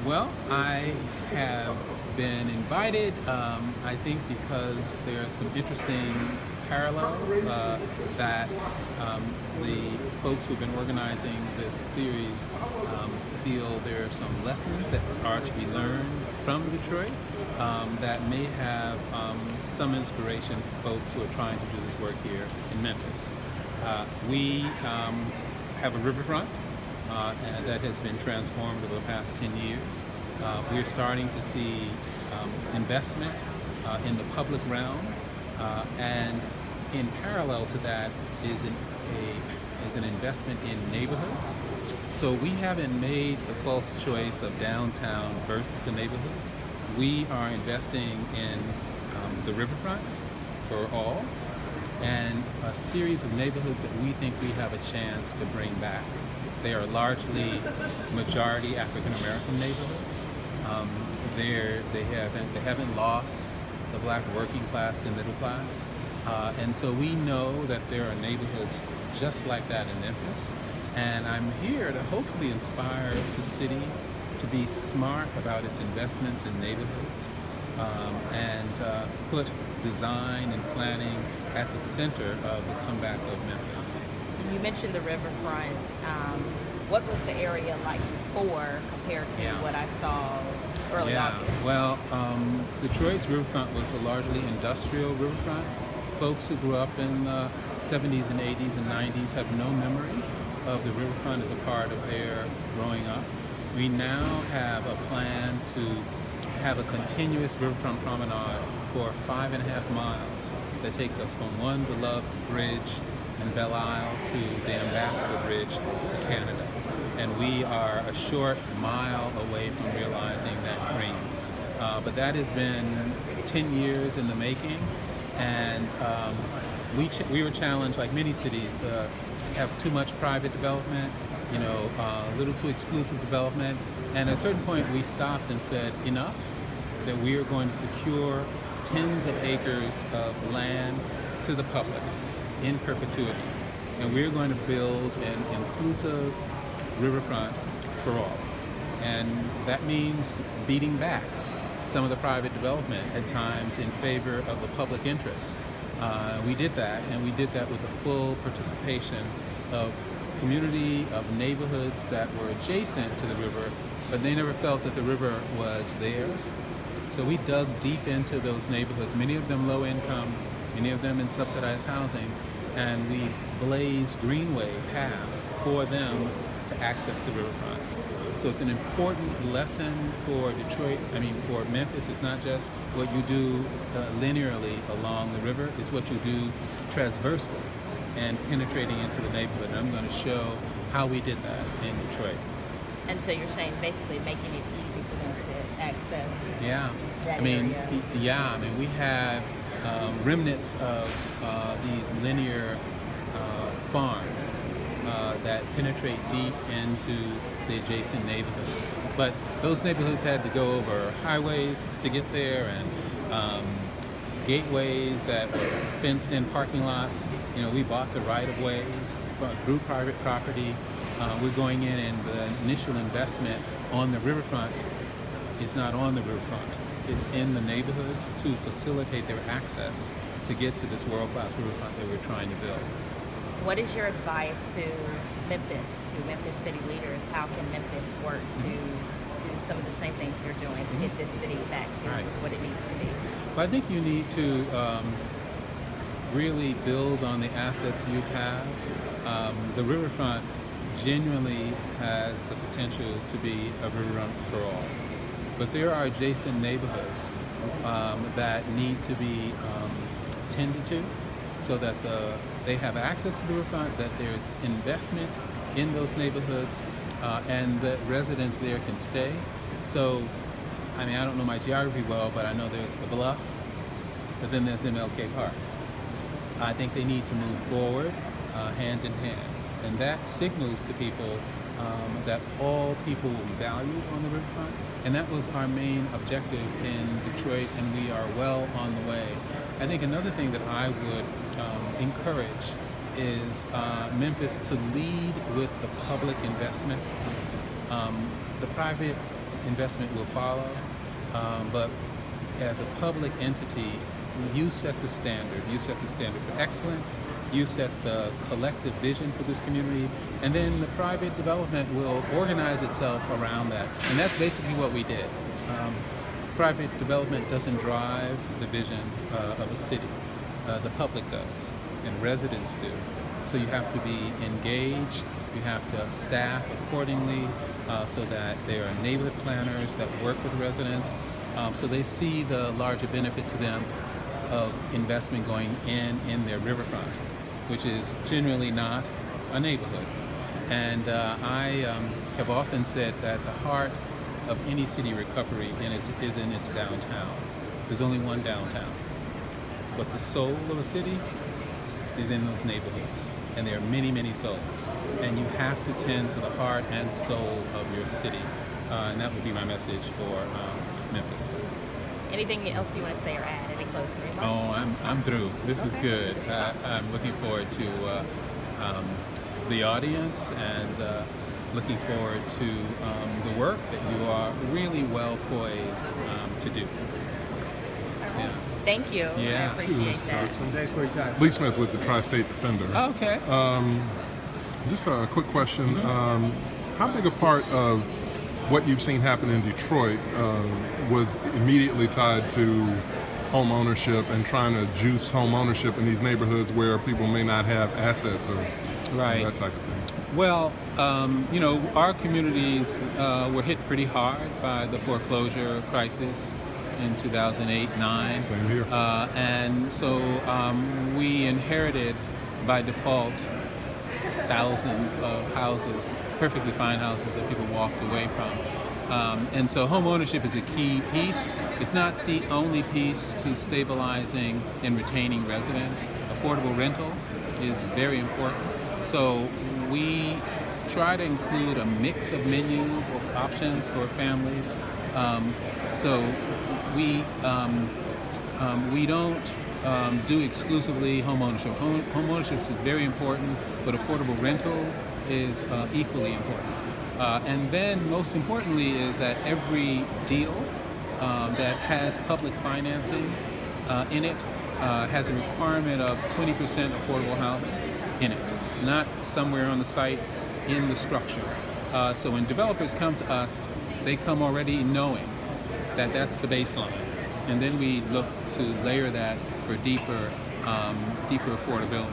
Well, I have been invited, I think, because there are some interesting parallels that the folks who've been organizing this series feel there are some lessons that are to be learned from Detroit that may have some inspiration for folks who are trying to do this work here in Memphis. We have a riverfront and that has been transformed over the past 10 years. We're starting to see investment in the public realm, and in parallel to that is an investment in neighborhoods. So we haven't made the false choice of downtown versus the neighborhoods. We are investing in the riverfront for all, and a series of neighborhoods that we think we have a chance to bring back. They are largely majority African American neighborhoods. They haven't lost the black working class and middle class, and so we know that there are neighborhoods just like that in Memphis. And I'm here to hopefully inspire the city to be smart about its investments in neighborhoods and put design and planning at the center of the comeback of Memphis. You mentioned the riverfront. What was the area like before compared to what I saw early August? Well, Detroit's riverfront was a largely industrial riverfront. Folks who grew up in the 70s and 80s and 90s have no memory of the riverfront as a part of their growing up. We now have a plan to have a continuous riverfront promenade for 5.5 miles that takes us from one beloved bridge in Belle Isle to the Ambassador Bridge to Canada. And we are a short mile away from realizing that dream. But that has been 10 years in the making, and we were challenged, like many cities, to have too much private development, a little too exclusive development. And at a certain point we stopped and said, enough, that we are going to secure tens of acres of land to the public in perpetuity. And we're going to build an inclusive riverfront for all. And that means beating back some of the private development at times in favor of the public interest. We did that, and we did that with the full participation of community, of neighborhoods that were adjacent to the river, but they never felt that the river was theirs. So we dug deep into those neighborhoods, many of them low income, many of them in subsidized housing, and we blazed greenway paths for them to access the riverfront. So it's an important lesson for for Memphis. It's not just what you do linearly along the river, it's what you do transversely and penetrating into the neighborhood. And I'm going to show how we did that in Detroit. And so you're saying basically making it easy for them to access that area. We have remnants of these linear farms that penetrate deep into the adjacent neighborhoods. But those neighborhoods had to go over highways to get there, and gateways that were fenced in parking lots. We bought the right of ways through private property. We're going in, and the initial investment on the riverfront is not on the riverfront. It's in the neighborhoods to facilitate their access to get to this world-class riverfront that we're trying to build. What is your advice to Memphis city leaders? How can Memphis work to do some of the same things you're doing to get this city back to what it needs to be? Well, I think you need to really build on the assets you have. The riverfront genuinely has the potential to be a riverfront for all. But there are adjacent neighborhoods that need to be tended to so that they have access to the riverfront, that there's investment in those neighborhoods, and that residents there can stay. So, I don't know my geography well, but I know there's the Bluff, but then there's MLK Park. I think they need to move forward hand in hand. And that signals to people that all people will be valued on the riverfront. And that was our main objective in Detroit, and we are well on the way. I think another thing that I would encourage is Memphis to lead with the public investment. The private investment will follow. But as a public entity, you set the standard. You set the standard for excellence. You set the collective vision for this community, and then the private development will organize itself around that. And that's basically what we did. Private development doesn't drive the vision of a city. The public does, and residents do. So you have to be engaged. You have to staff accordingly so that there are neighborhood planners that work with residents, so they see the larger benefit to them of investment going in their riverfront, which is generally not a neighborhood. And I have often said that the heart of any city recovery is in its downtown. There's only one downtown. But the soul of a city is in those neighborhoods. And there are many, many souls. And you have to tend to the heart and soul of your city. And that would be my message for Memphis. Anything else you want to say or add? Any closing remarks? Oh, I'm through. This is good. I'm looking forward to the audience and looking forward to the work that you are really well poised to do. Yeah. Thank you. Yeah. I appreciate that. Thanks for your time. Lee Smith with the Tri-State Defender. Okay. Just a quick question. How big a part of what you've seen happen in Detroit was immediately tied to home ownership and trying to juice home ownership in these neighborhoods where people may not have assets or that type of thing? Well, our communities were hit pretty hard by the foreclosure crisis in 2008-9. Same here. And so we inherited by default thousands of houses, perfectly fine houses that people walked away from. And so home ownership is a key piece. It's not the only piece to stabilizing and retaining residents. Affordable rental is very important. So we try to include a mix of menu options for families. So we don't do exclusively home ownership. Home ownership is very important, but affordable rental is equally important. And then most importantly is that every deal that has public financing in it has a requirement of 20% affordable housing in it, not somewhere on the site in the structure. So when developers come to us, they come already knowing that that's the baseline. And then we look to layer that for deeper affordability.